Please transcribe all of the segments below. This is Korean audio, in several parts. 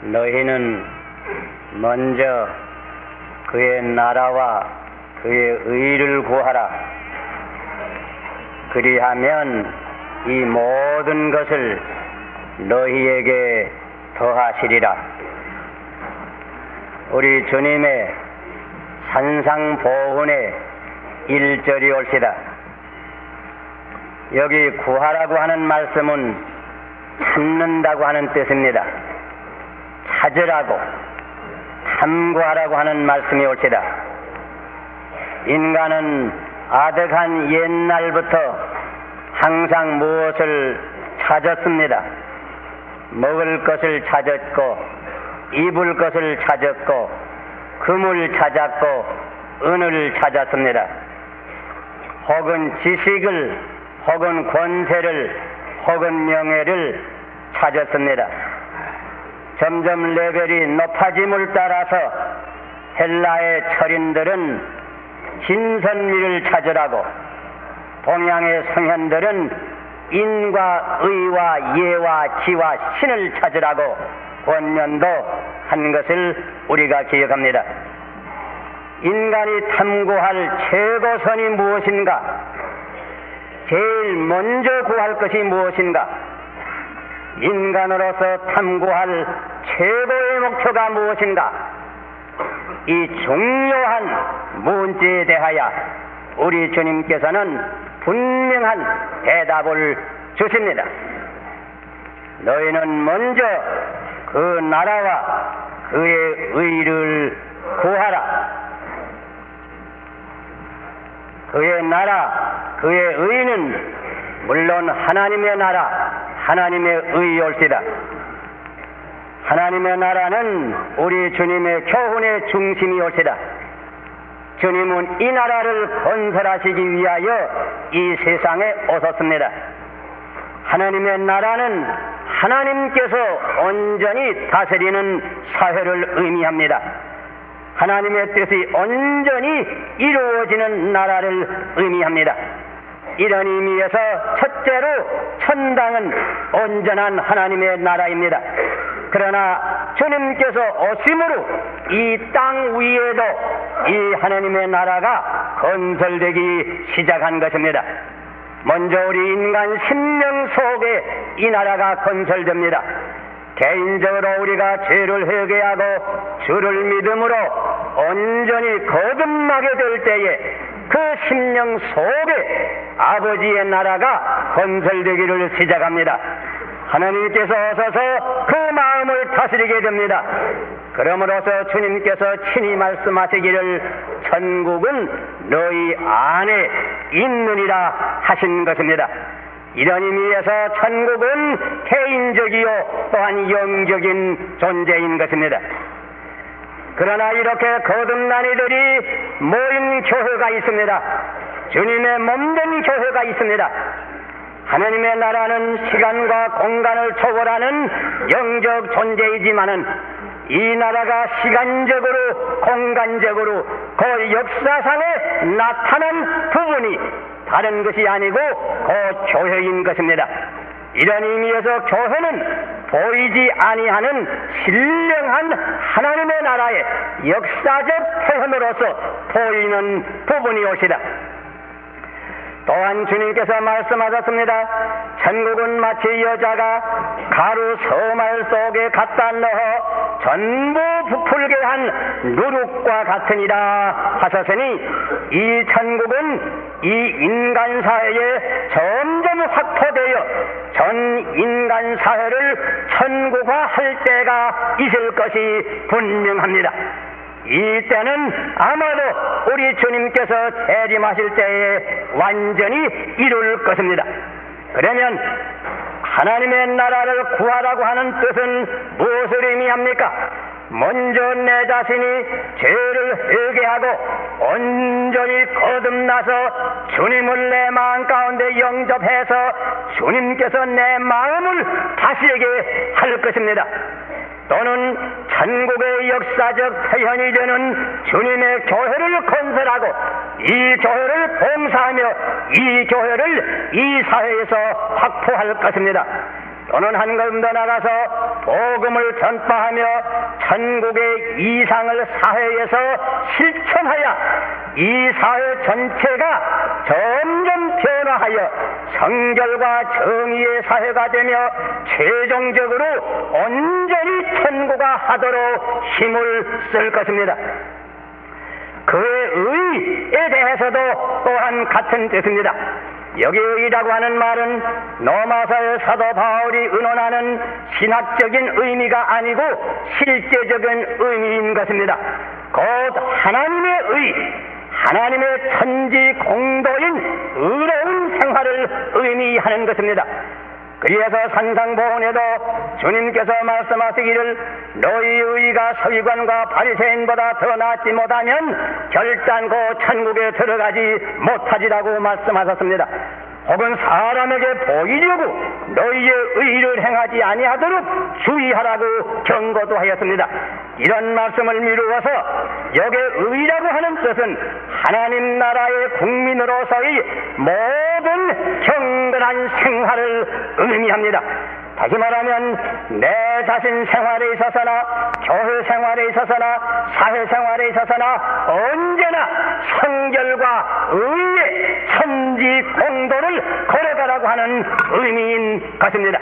너희는 먼저 그의 나라와 그의 의를 구하라. 그리하면 이 모든 것을 너희에게 더하시리라. 우리 주님의 산상보훈의 1절이 옳시다. 여기 구하라고 하는 말씀은 찾는다고 하는 뜻입니다. 찾으라고, 탐구하라고 하는 말씀이 옳시다. 인간은 아득한 옛날부터 항상 무엇을 찾았습니다. 먹을 것을 찾았고, 입을 것을 찾았고, 금을 찾았고, 은을 찾았습니다. 혹은 지식을, 혹은 권세를, 혹은 명예를 찾았습니다. 점점 레벨이 높아짐을 따라서 헬라의 철인들은 진선미를 찾으라고, 동양의 성현들은 인과 의와 예와 지와 신을 찾으라고 권면도 한 것을 우리가 기억합니다. 인간이 탐구할 최고선이 무엇인가? 제일 먼저 구할 것이 무엇인가? 인간으로서 탐구할 최고의 목표가 무엇인가? 이 중요한 문제에 대하여 우리 주님께서는 분명한 대답을 주십니다. 너희는 먼저 그 나라와 그의 의를 구하라. 그의 나라, 그의 의는 물론 하나님의 나라, 하나님의 의올시다. 하나님의 나라는 우리 주님의 교훈의 중심이 올시다. 주님은 이 나라를 건설하시기 위하여 이 세상에 오셨습니다. 하나님의 나라는 하나님께서 온전히 다스리는 사회를 의미합니다. 하나님의 뜻이 온전히 이루어지는 나라를 의미합니다. 이런 의미에서 첫째로 천당은 온전한 하나님의 나라입니다. 그러나 주님께서 오심으로 이 땅 위에도 이 하나님의 나라가 건설되기 시작한 것입니다. 먼저 우리 인간 심령 속에 이 나라가 건설됩니다. 개인적으로 우리가 죄를 회개하고 주를 믿음으로 온전히 거듭나게 될 때에 그 심령 속에 아버지의 나라가 건설되기를 시작합니다. 하나님께서 오셔서 그 마음을 다스리게 됩니다. 그러므로서 주님께서 친히 말씀하시기를 천국은 너희 안에 있느니라 하신 것입니다. 이런 의미에서 천국은 개인적이요 또한 영적인 존재인 것입니다. 그러나 이렇게 거듭난 이들이 모인 교회가 있습니다. 주님의 몸된 교회가 있습니다. 하나님의 나라는 시간과 공간을 초월하는 영적 존재이지만은 이 나라가 시간적으로 공간적으로 그 역사상에 나타난 부분이 다른 것이 아니고 그 교회인 것입니다. 이런 의미에서 교회는 보이지 아니하는 신령한 하나님의 나라의 역사적 표현으로서 보이는 부분이 옳시다. 또한 주님께서 말씀하셨습니다. 천국은 마치 여자가 가루 서말 속에 갖다 넣어 전부 부풀게 한 누룩과 같으니라 하셨으니 이 천국은 이 인간 사회에 점점 확포되어 전 인간 사회를 천국화할 때가 있을 것이 분명합니다. 이 때는 아마도 우리 주님께서 재림하실 때에 완전히 이룰 것입니다. 그러면 하나님의 나라를 구하라고 하는 뜻은 무엇을 의미합니까? 먼저 내 자신이 죄를 회개하고 온전히 거듭나서 주님을 내 마음 가운데 영접해서 주님께서 내 마음을 다스리게 할 것입니다. 또는 천국의 역사적 표현이 되는 주님의 교회를 건설하고 이 교회를 봉사하며 이 교회를 이 사회에서 확보할 것입니다. 또는 한 걸음 더 나가서 복음을 전파하며 천국의 이상을 사회에서 실천하여 이 사회 전체가 점점 변화하여 성결과 정의의 사회가 되며 최종적으로 온전히 천국화하도록 힘을 쓸 것입니다. 그의 의에 대해서도 또한 같은 뜻입니다. 여기 의라고 하는 말은 로마서의 사도 바울이 의논하는 신학적인 의미가 아니고 실제적인 의미인 것입니다. 곧 하나님의 의, 하나님의 천지 공도인 의로운 생활을 의미하는 것입니다. 그래서 산상보훈에도 주님께서 말씀하시기를 너희 의가 서기관과 바리새인보다 더 낫지 못하면 결단코 천국에 들어가지 못하리라고 말씀하셨습니다. 혹은 사람에게 보이려고 너희의 의를 행하지 아니하도록 주의하라고 경고도 하였습니다. 이런 말씀을 미루어서 여기 의라고 하는 뜻은 하나님 나라의 국민으로서의 모든 경건한 생활을 의미합니다. 다시 말하면 내 자신 생활에 있어서나 교회 생활에 있어서나 사회 생활에 있어서나 언제나 성결과 의의 천지 공도를 걸어가라고 하는 의미인 것입니다.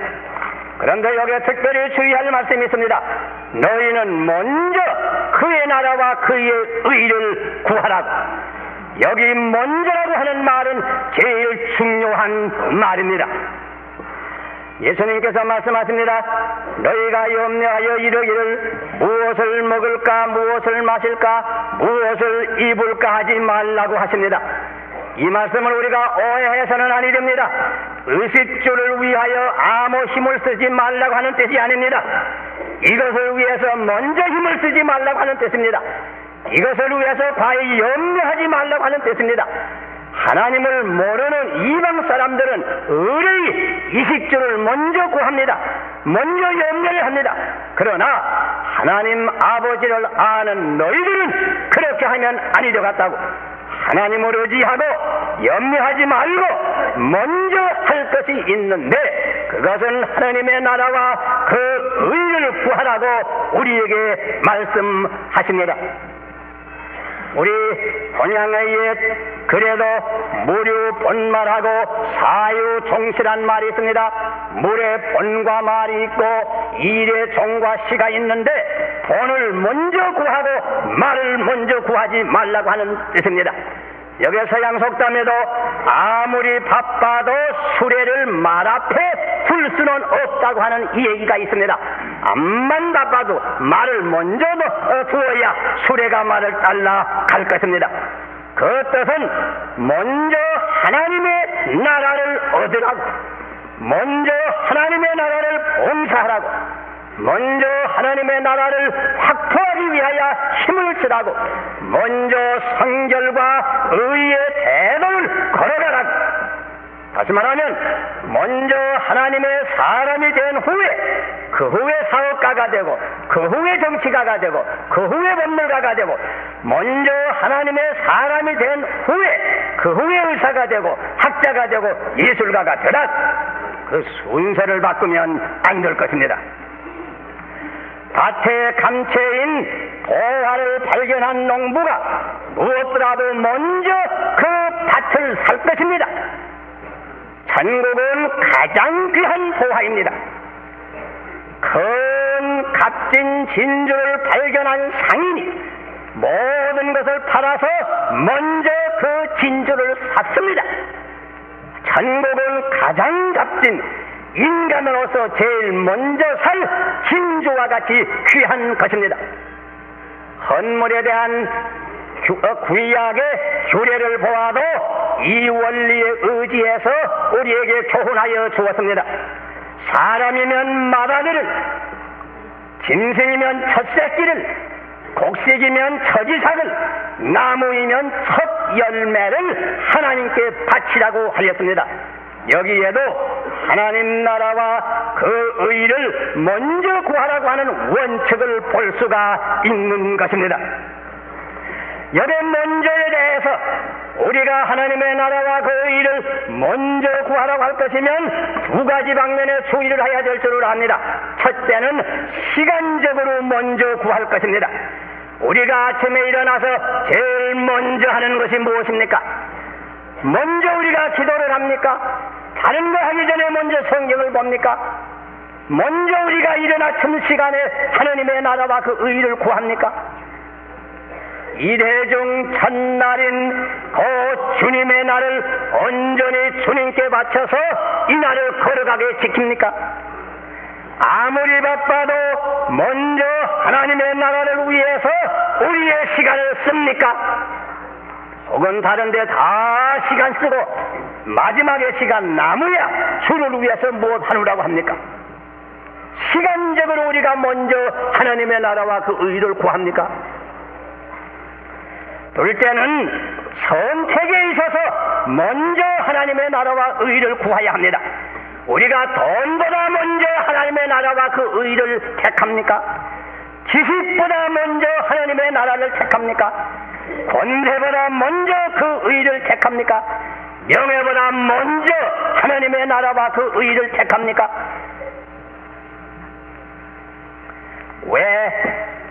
그런데 여기에 특별히 주의할 말씀이 있습니다. 너희는 먼저 그의 나라와 그의 의를 구하라고. 여기 먼저라고 하는 말은 제일 중요한 말입니다. 예수님께서 말씀하십니다. 너희가 염려하여 이르기를 무엇을 먹을까 무엇을 마실까 무엇을 입을까 하지 말라고 하십니다. 이 말씀을 우리가 오해해서는 아니 됩니다. 의식주를 위하여 아무 힘을 쓰지 말라고 하는 뜻이 아닙니다. 이것을 위해서 먼저 힘을 쓰지 말라고 하는 뜻입니다. 이것을 위해서 과히 염려하지 말라고 하는 뜻입니다. 하나님을 모르는 이방 사람들은 의뢰의 이식주를 먼저 구합니다. 먼저 염려를 합니다. 그러나 하나님 아버지를 아는 너희들은 그렇게 하면 아니 되겠다고. 하나님을 의지하고 염려하지 말고 먼저 할 것이 있는데 그것은 하나님의 나라와 그 의를 구하라고 우리에게 말씀하십니다. 우리 본향의 옛 그래도 무류본말하고 사유종시란 말이 있습니다. 물에 본과 말이 있고 일에 종과 시가 있는데 본을 먼저 구하고 말을 먼저 구하지 말라고 하는 뜻입니다. 여기 서양 속담에도 아무리 바빠도 수레를 말 앞에 둘 수는 없다고 하는 이 얘기가 있습니다. 암만 바빠도 말을 먼저 두어야 수레가 말을 따라갈 것입니다. 그 뜻은 먼저 하나님의 나라를 얻으라고, 먼저 하나님의 나라를 봉사하라고, 먼저 하나님의 나라를 확보하기 위하여 힘을 쓰라고, 먼저 성결과 의의 대도를 걸어가라고. 다시 말하면 먼저 하나님의 사람이 된 후에 그 후에 사업가가 되고 그 후에 정치가가 되고 그 후에 법률가가 되고 먼저 하나님의 사람이 된 후에 그 후에 의사가 되고 학자가 되고 예술가가 되라. 그 순서를 바꾸면 안 될 것입니다. 밭의 감채인 보화를 발견한 농부가 무엇보다도 먼저 그 밭을 살 것입니다. 천국은 가장 귀한 보화입니다. 큰 값진 진주를 발견한 상인이 모든 것을 팔아서 먼저 그 진주를 샀습니다. 천국은 가장 값진 인간으로서 제일 먼저 살 진주와 같이 귀한 것입니다. 헌물에 대한 구약의 규례를 보아도 이 원리에 의지해서 우리에게 교훈하여 주었습니다. 사람이면 맏아들을, 짐승이면 첫새끼를, 곡식이면 처지삭을, 나무이면 첫 열매를 하나님께 바치라고 하였습니다. 여기에도 하나님 나라와 그 의를 먼저 구하라고 하는 원칙을 볼 수가 있는 것입니다. 여대 먼저에 대해서 우리가 하나님의 나라와 그 의를 먼저 구하라고 할 것이면 두 가지 방면에 주의를 해야 될 줄을 압니다. 첫째는 시간적으로 먼저 구할 것입니다. 우리가 아침에 일어나서 제일 먼저 하는 것이 무엇입니까? 먼저 우리가 기도를 합니까? 다른 거 하기 전에 먼저 성경을 봅니까? 먼저 우리가 이른 아침 시간에 하나님의 나라와 그 의를 구합니까? 이래 중 첫날인 그 주님의 날을 온전히 주님께 바쳐서 이 날을 걸어가게 지킵니까? 아무리 바빠도 먼저 하나님의 나라를 위해서 우리의 시간을 씁니까? 혹은 다른 데 다 시간 쓰고 마지막에 시간 남으야 주를 위해서 무엇 하느라고 합니까? 시간적으로 우리가 먼저 하나님의 나라와 그 의를 구합니까? 둘째는 선택에 있어서 먼저 하나님의 나라와 의를 구해야 합니다. 우리가 돈보다 먼저 하나님의 나라와 그 의를 택합니까? 지식보다 먼저 하나님의 나라를 택합니까? 권세보다 먼저 그 의를 택합니까? 명예보다 먼저 하나님의 나라와 그 의를 택합니까? 왜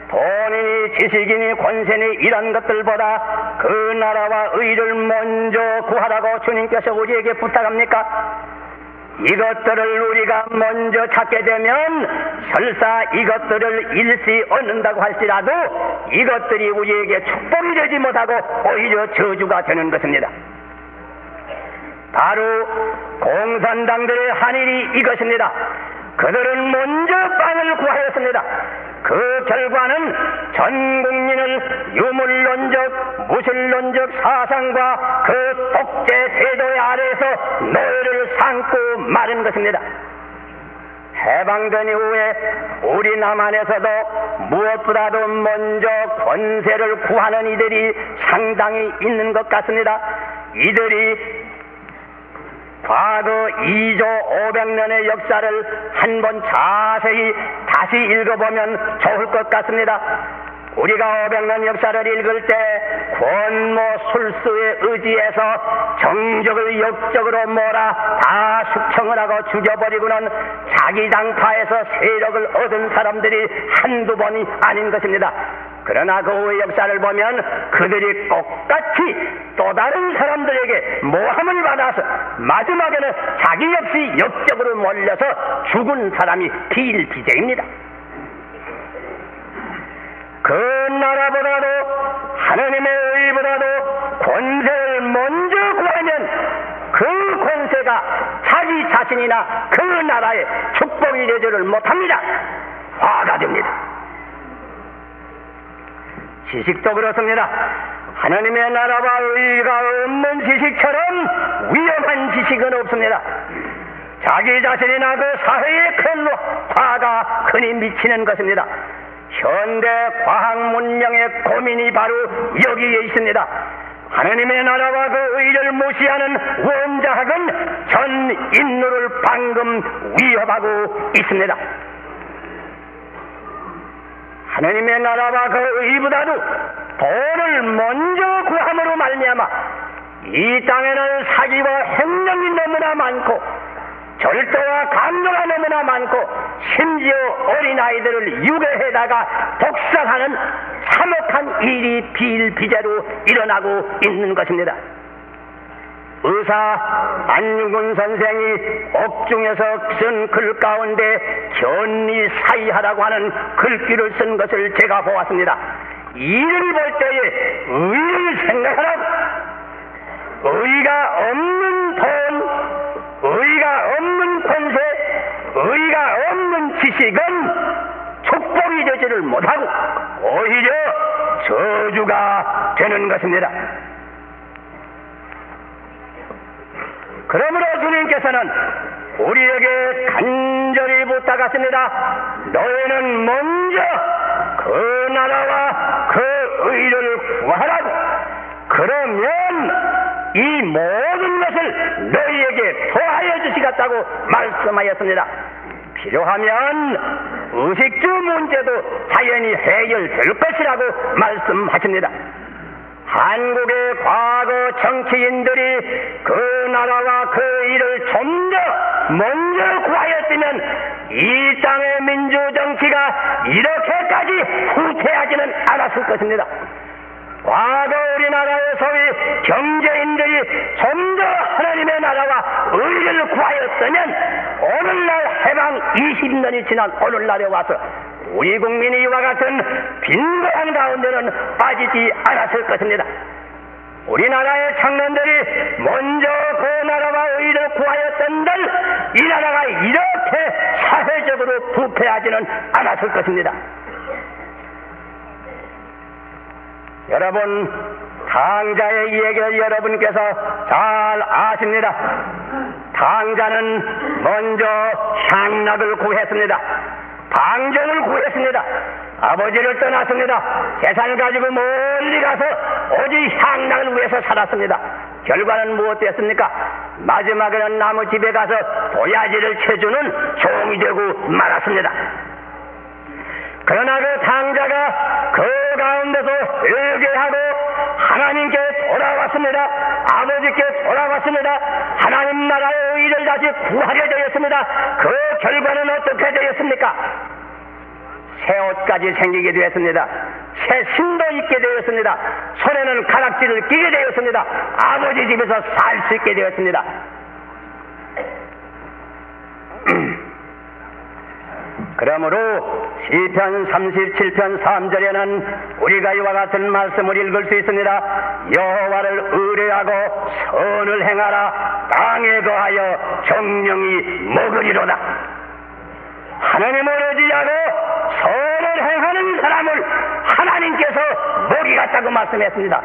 돈이니 지식이니 권세니 이런 것들보다 그 나라와 의를 먼저 구하라고 주님께서 우리에게 부탁합니까? 이것들을 우리가 먼저 찾게 되면 설사 이것들을 일시 얻는다고 할지라도 이것들이 우리에게 축복이 되지 못하고 오히려 저주가 되는 것입니다. 바로 공산당들의 한 일이 이것입니다. 그들은 먼저 빵을 구하였습니다. 그 결과는 전 국민을 유물론적, 무신론적 사상과 그 독재 제도의 아래에서 노예를 삼고 마른 것입니다. 해방된 이후에 우리 남한에서도 무엇보다도 먼저 권세를 구하는 이들이 상당히 있는 것 같습니다. 이들이 과거 2조 500년의 역사를 한번 자세히 다시 읽어보면 좋을 것 같습니다. 우리가 500년 역사를 읽을 때 권모 술수에 의지해서 정적을 역적으로 몰아 다 숙청을 하고 죽여버리고는 자기 당파에서 세력을 얻은 사람들이 한두 번이 아닌 것입니다. 그러나 그 후의 역사를 보면 그들이 똑같이 또 다른 사람들에게 모함을 받아서 마지막에는 자기 역시 역적으로 몰려서 죽은 사람이 비일비재입니다. 그 나라보다도 하나님의 의보다도 권세를 먼저 구하면 그 권세가 자기 자신이나 그 나라에 축복이 되지를 못합니다. 화가 됩니다. 지식도 그렇습니다. 하나님의 나라와 의가 없는 지식처럼 위험한 지식은 없습니다. 자기 자신이나 그 사회에 큰 화가 흔히 미치는 것입니다. 현대 과학 문명의 고민이 바로 여기에 있습니다. 하나님의 나라와 그 의를 무시하는 원자학은 전 인류를 방금 위협하고 있습니다. 하나님의 나라와 그 의보다도 돈을 먼저 구함으로 말미암아 이 땅에는 사기와 횡령이 너무나 많고 절도와 강도가 너무나 많고 심지어 어린아이들을 유괴해다가 독살하는 참혹한 일이 비일비재로 일어나고 있는 것입니다. 의사 안윤근 선생이 옥중에서 쓴 글 가운데 견리사의하라고 하는 글귀를 쓴 것을 제가 보았습니다. 이를 볼 때에 의를 생각하라고. 의가 없는 돈, 의가 없는 권세, 의가 없는 지식은 축복이 되지를 못하고 오히려 저주가 되는 것입니다. 그러므로 주님께서는 우리에게 간절히 부탁하십니다. 너희는 먼저 그 나라와 그 의를 구하라고. 그러면 이 모든 것을 너희에게 더하여 주시겠다고 말씀하였습니다. 필요하면 의식주 문제도 자연히 해결될 것이라고 말씀하십니다. 한국의 과거 정치인들이 그 나라와 그 일을 좀 더 먼저 구하였으면 이 땅의 민주정치가 이렇게까지 후퇴하지는 않았을 것입니다. 과거 우리나라의 소위 경제인들이 좀 더 하나님의 나라와 의를 구하였으면 오늘날 해방 20년이 지난 오늘날에 와서 우리 국민이 이와 같은 빈곤한 가운데는 빠지지 않았을 것입니다. 우리나라의 청년들이 먼저 그 나라와 의를 구하였던들 이 나라가 이렇게 사회적으로 부패하지는 않았을 것입니다. 여러분, 당자의 이야기를 여러분께서 잘 아십니다. 당자는 먼저 향락을 구했습니다. 방정을 구했습니다. 아버지를 떠났습니다. 재산을 가지고 멀리 가서 오직 향락을 위해서 살았습니다. 결과는 무엇이었습니까? 마지막에는 나무집에 가서 도야지를 쳐주는 종이 되고 말았습니다. 그러나 그 당자가 그 가운데서 회개하고 하나님께 돌아왔습니다. 아버지께 돌아왔습니다. 하나님 나라의 의를 다시 구하게 되었습니다. 그 결과는 어떻게 되었습니까? 새 옷까지 생기게 되었습니다. 새 신도 입게 되었습니다. 손에는 가락지를 끼게 되었습니다. 아버지 집에서 살 수 있게 되었습니다. 그러므로 시편 37편 3절에는 우리가 이와 같은 말씀을 읽을 수 있습니다. 여호와를 의뢰하고 선을 행하라. 땅에 거하여 정령이 먹으리로다. 하나님을 의지하고 선을 행하는 사람을 하나님께서 먹이 같다고 말씀했습니다.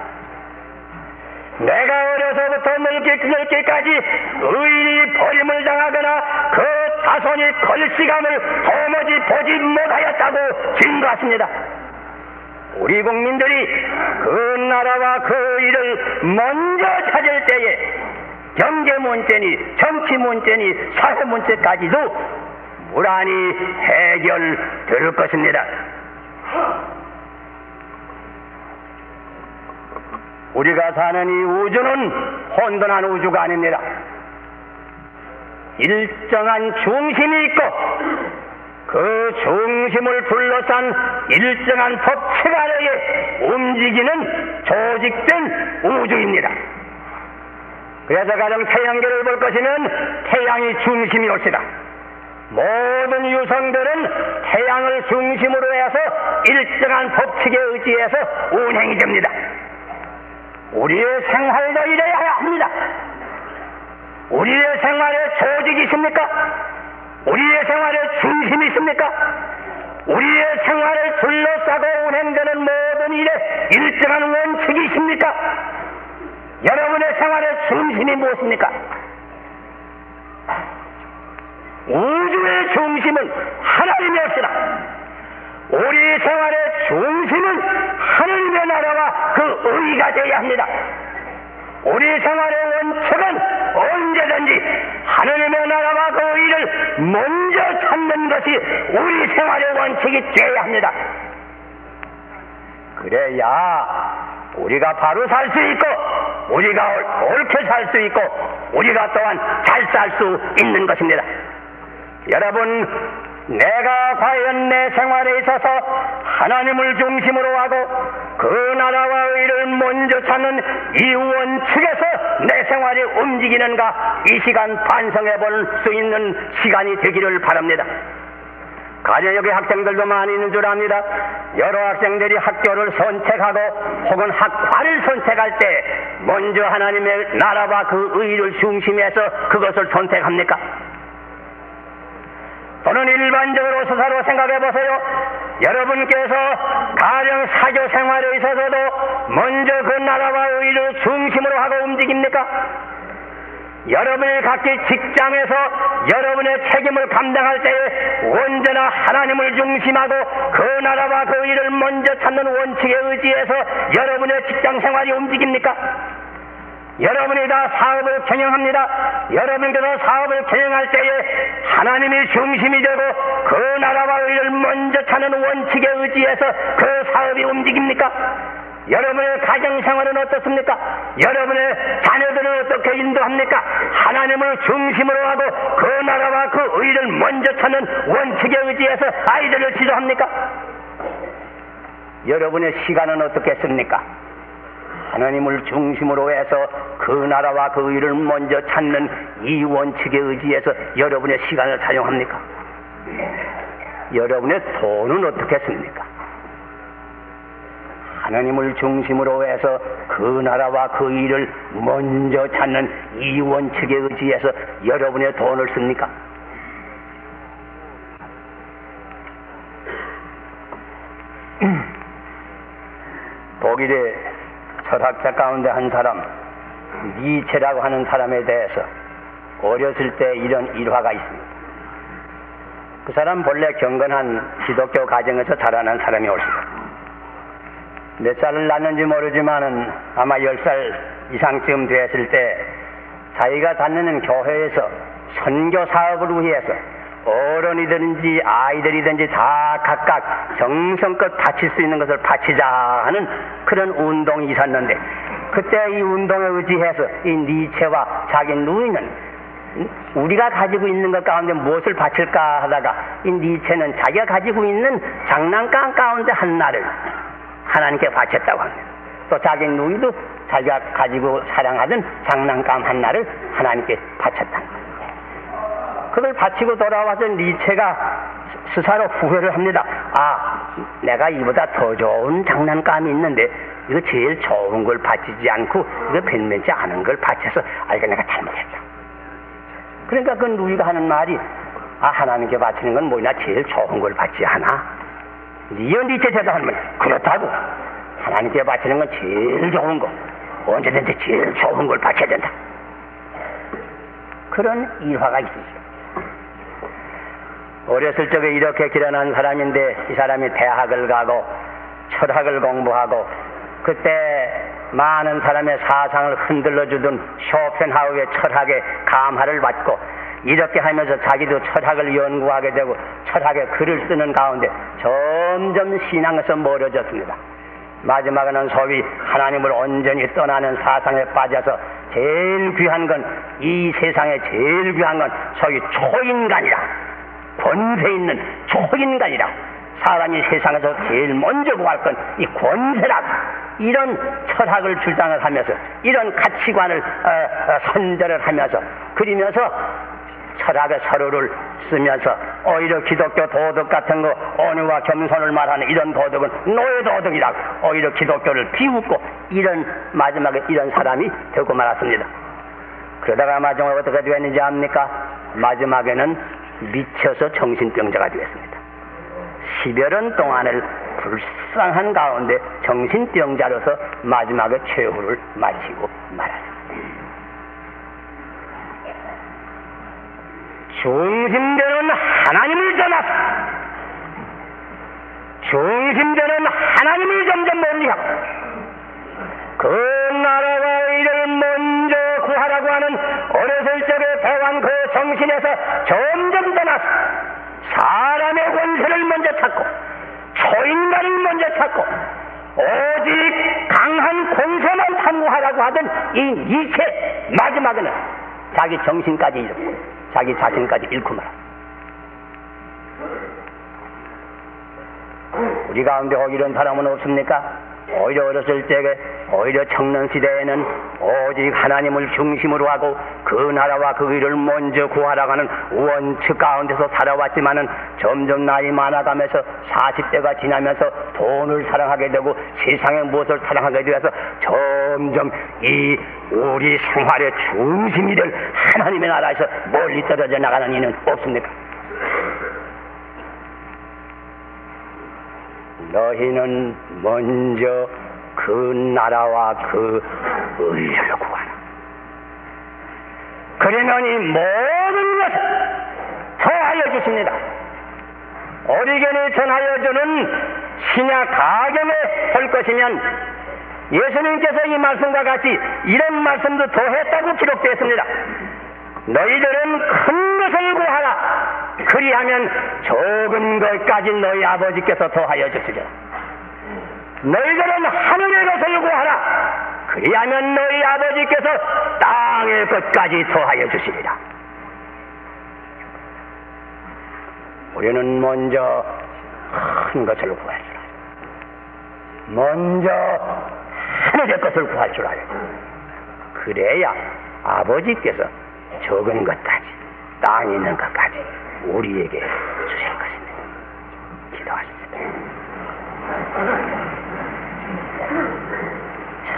내가 어려서부터 늙기까지 의인이 버림을 당하거나 그 자손이 걸시감을 도무지 보지 못하였다고 증거했습니다. 우리 국민들이 그 나라와 그 일을 먼저 찾을 때에 경제 문제니 정치 문제니 사회 문제까지도 무란히 해결될 것입니다. 우리가 사는 이 우주는 혼돈한 우주가 아닙니다. 일정한 중심이 있고 그 중심을 둘러싼 일정한 법칙 아래에 움직이는 조직된 우주입니다. 그래서 가령 태양계를 볼 것이면 태양이 중심이 올시다. 모든 유성들은 태양을 중심으로 해서 일정한 법칙에 의지해서 운행이 됩니다. 우리의 생활도 이래야 합니다. 우리의 생활에 조직이 있습니까? 우리의 생활에 중심이 있습니까? 우리의 생활을 둘러싸고 운행되는 모든 일에 일정한 원칙이 있습니까? 여러분의 생활의 중심이 무엇입니까? 우주의 중심은 하나님이었으나 우리 생활의 중심은 하나님의 나라와 그 의가 되어야 합니다. 우리 생활의 원칙은 언제든지 하나님의 나라와 그 의를 먼저 찾는 것이 우리 생활의 원칙이 되어야 합니다. 그래야 우리가 바로 살 수 있고 우리가 옳게 살 수 있고 우리가 또한 잘 살 수 있는 것입니다. 여러분, 내가 과연 내 생활에 있어서 하나님을 중심으로 하고 그 나라와 의를 먼저 찾는 이 원칙에서 내 생활이 움직이는가, 이 시간 반성해 볼 수 있는 시간이 되기를 바랍니다. 가령 여기 학생들도 많이 있는 줄 압니다. 여러 학생들이 학교를 선택하고 혹은 학과를 선택할 때 먼저 하나님의 나라와 그 의를 중심해서 그것을 선택합니까? 또는 일반적으로 스스로 생각해 보세요. 여러분께서 가령 사교 생활에 있어서도 먼저 그 나라와 의를 중심으로 하고 움직입니까? 여러분이 각기 직장에서 여러분의 책임을 감당할 때에 언제나 하나님을 중심하고 그 나라와 그 의를 먼저 찾는 원칙에 의지해서 여러분의 직장 생활이 움직입니까? 여러분이 다 사업을 경영합니다. 여러분께서 사업을 경영할 때에 하나님이 중심이 되고 그 나라와 의를 먼저 찾는 원칙에 의지해서 그 사업이 움직입니까? 여러분의 가정생활은 어떻습니까? 여러분의 자녀들은 어떻게 인도합니까? 하나님을 중심으로 하고 그 나라와 그 의를 먼저 찾는 원칙에 의지해서 아이들을 지도합니까? 여러분의 시간은 어떻게 씁니까? 하나님을 중심으로 해서 그 나라와 그 의를 먼저 찾는 이 원칙에 의지해서 여러분의 시간을 사용합니까? 여러분의 돈은 어떻게 씁니까? 하나님을 중심으로 해서 그 나라와 그 일을 먼저 찾는 이 원칙에 의지해서 여러분의 돈을 씁니까? 독일의 철학자 가운데 한 사람, 니체라고 하는 사람에 대해서 어렸을 때 이런 일화가 있습니다. 그 사람 본래 경건한 기독교 가정에서 자라난 사람이 옳습니다. 몇 살을 낳는지 모르지만은 아마 10살 이상쯤 됐을 때 자기가 다니는 교회에서 선교 사업을 위해서 어른이든지 아이들이든지 다 각각 정성껏 바칠 수 있는 것을 바치자 하는 그런 운동이 있었는데, 그때 이 운동에 의지해서 이 니체와 자기 누이는 우리가 가지고 있는 것 가운데 무엇을 바칠까 하다가 이 니체는 자기가 가지고 있는 장난감 가운데 하나를 하나님께 바쳤다고 합니다. 또 자기 누이도 자기가 가지고 사랑하던 장난감 하나를 하나님께 바쳤다는 거예요. 그걸 바치고 돌아와서 니체가 스스로 후회를 합니다. 아, 내가 이보다 더 좋은 장난감이 있는데 이거 제일 좋은 걸 바치지 않고 이거 벤맨지 않은 걸 바쳐서 이거 내가 잘못했다. 그러니까 그 누이가 하는 말이, 아, 하나님께 바치는 건 뭐냐, 제일 좋은 걸 바치지 않아? 니체 대답하는 말, 그렇다고 하나님께 바치는 건 제일 좋은 거, 언제든지 제일 좋은 걸 바쳐야 된다. 그런 일화가 있습니다. 어렸을 적에 이렇게 길어난 사람인데 이 사람이 대학을 가고 철학을 공부하고 그때 많은 사람의 사상을 흔들어주던 쇼펜하우의 철학의 감화를 받고 이렇게 하면서 자기도 철학을 연구하게 되고 철학의 글을 쓰는 가운데 점점 신앙에서 멀어졌습니다. 마지막에는 소위 하나님을 온전히 떠나는 사상에 빠져서 제일 귀한 건, 이 세상에 제일 귀한 건 소위 초인간이라, 권세 있는 초인간이라, 사람이 세상에서 제일 먼저 구할 건 이 권세라, 이런 철학을 주장을 하면서 이런 가치관을 선전을 하면서 그리면서 철학의 서류를 쓰면서 오히려 기독교 도덕 같은 거, 온유와 겸손을 말하는 이런 도덕은 노예 도덕이라고 오히려 기독교를 비웃고 이런, 마지막에 이런 사람이 되고 말았습니다. 그러다가 마지막에 어떻게 되었는지 압니까? 마지막에는 미쳐서 정신병자가 되었습니다. 10여년 동안을 불쌍한 가운데 정신병자로서 마지막에 최후를 마치고 말았습니다. 중심되는 하나님을 전하소. 중심되는 하나님을 점점 멀리하고 그 나라와 의를 먼저 구하라고 하는 어렸을 적에 배운 그 정신에서 점점 떠나서 사람의 권세를 먼저 찾고 초인간을 먼저 찾고 오직 강한 권세만 탐구하라고 하던 이 니체, 마지막에는 자기 정신까지 잃고 자기 자신까지 잃고 말아. 우리 가운데 이런 사람은 없습니까? 오히려 어렸을 적에, 오히려 청년 시대에는 오직 하나님을 중심으로 하고 그 나라와 그 의를 먼저 구하라고 하는 원칙 가운데서 살아왔지만은 점점 나이 많아가면서 40대가 지나면서 돈을 사랑하게 되고 세상의 무엇을 사랑하게 되어서 점점 이 우리 생활의 중심이 될 하나님의 나라에서 멀리 떨어져 나가는 이는 없습니까? 너희는 먼저 그 나라와 그 의를 구하라. 그러면 이 모든 것을 더하여 주십니다. 오리겐이 전하여 주는 신약 가정에 볼 것이면 예수님께서 이 말씀과 같이 이런 말씀도 더했다고 기록되었습니다. 너희들은 큰 것을 구하라. 그리하면 적은 것까지 너희 아버지께서 더하여 주시리라. 너희들은 하늘의 것을 구하라. 그리하면 너희 아버지께서 땅의 것까지 더하여 주시리라. 우리는 먼저 큰 것을 구할 줄 알아요. 먼저 하늘의 것을 구할 줄 알아요. 그래야 아버지께서 적은 것까지, 땅에 있는 것까지 우리에게 주실 것입니다. 기도하십시다.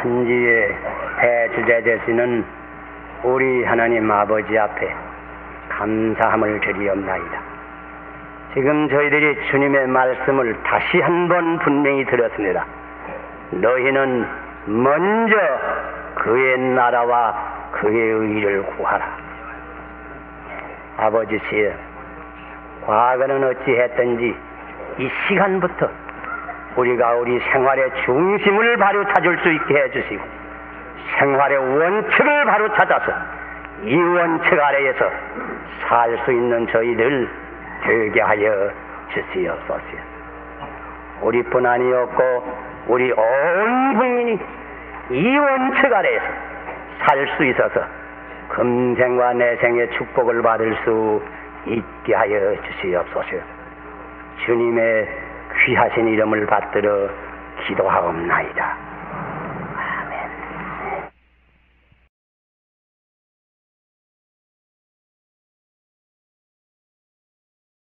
천지의 대주자 되시는 우리 하나님 아버지 앞에 감사함을 드리옵나이다. 지금 저희들이 주님의 말씀을 다시 한번 분명히 들었습니다. 너희는 먼저 그의 나라와 그의 의를 구하라. 아버지시여, 과거는 어찌했든지 이 시간부터 우리가 우리 생활의 중심을 바로 찾을 수 있게 해주시고 생활의 원칙을 바로 찾아서 이 원칙 아래에서 살 수 있는 저희들 되게 하여 주시옵소서. 우리뿐 아니었고 우리 온 국민이 이 원칙 아래에서 살 수 있어서 금생과 내생의 축복을 받을 수 있게 하여 주시옵소서. 주님의 귀하신 이름을 받들어 기도하옵나이다.